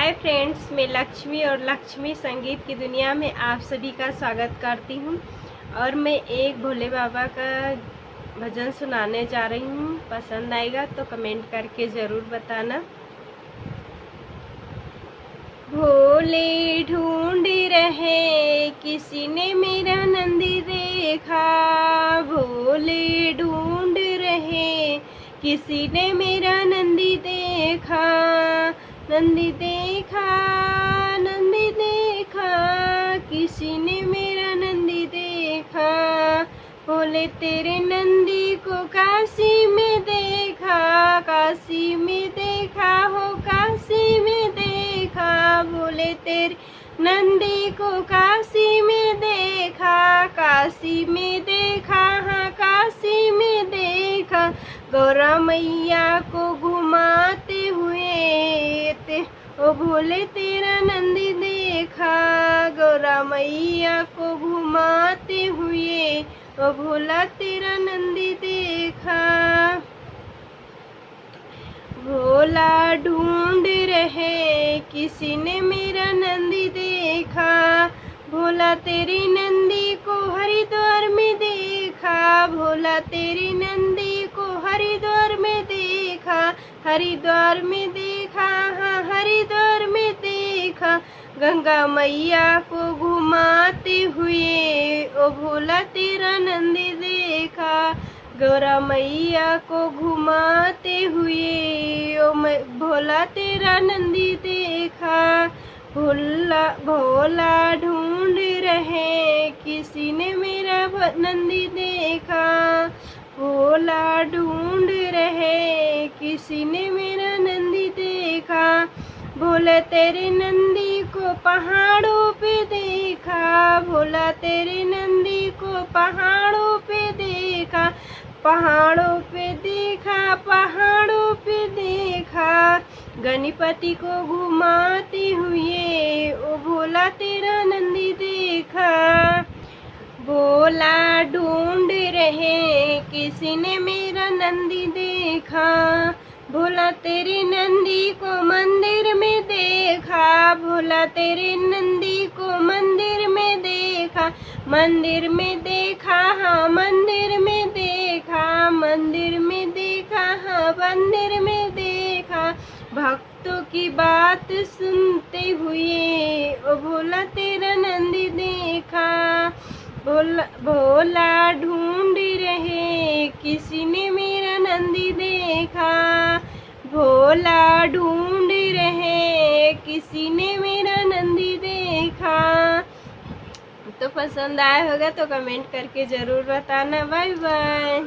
Hi friends, मैं लक्ष्मी और लक्ष्मी संगीत की दुनिया में आप सभी का स्वागत करती हूँ। और मैं एक भोले बाबा का भजन सुनाने जा रही हूँ। पसंद आएगा तो कमेंट करके ज़रूर बताना। भोले ढूंढ रहे किसी ने मेरा नंदी देखा, भोले ढूंढ रहे किसी ने मेरा नंदी देखा, नंदी देखा, नंदी देखा, किसी ने मेरा नंदी देखा। बोले तेरे नंदी को काशी में देखा, काशी में देखा हो, काशी में देखा। बोले तेरे नंदी को काशी में देखा, काशी में देखा, हाँ काशी में देखा। गौरा मैया को घुमाते हुए ओ भोले तेरा नंदी देखा, गौरा मैया को घुमाते हुए ओ भोला तेरा नंदी देखा। भोला ढूंढ रहे किसी ने मेरा नंदी देखा, भोला तेरी नंदी को हरिद्वार में देखा, भोला तेरी नंदी को हरिद्वार में देखा, हरिद्वार में देखा, हाँ हरिद्वार में देखा। गंगा मैया को घुमाते हुए ओ भोला तेरा नंदी देखा, गौरा मैया को घुमाते हुए ओ भोला तेरा नंदी देखा। भोला ढूंढ रहे किसी ने मेरा नंदी देखा, भोला ढूंढ रहे किसी ने मेरा नंदी देखा। भोला तेरे नंदी को पहाड़ों पे देखा, भोला तेरे नंदी को पहाड़ों पे देखा, पहाड़ों पे देखा, पहाड़ों पे देखा। गणपति को घुमाते हुए ओ भोला तेरा नंदी देखा। भोला ढूंढ रहे किसी ने मेरा नंदी देखा, भोला तेरी नंदी को मंदिर में देखा, भोला तेरे नंदी को मंदिर में देखा, मंदिर में देखा, हाँ मंदिर में देखा, मंदिर में देखा, हाँ मंदिर में देखा। भक्तों की बात सुनते हुए ओ भोला तेरा नंदी देखा। भोला ढूंढ रहे किसी ने मेरा नंदी देखा, भोला ढूंढ रहे किसी ने मेरा नंदी देखा। तो पसंद आया होगा तो कमेंट करके ज़रूर बताना। Bye bye.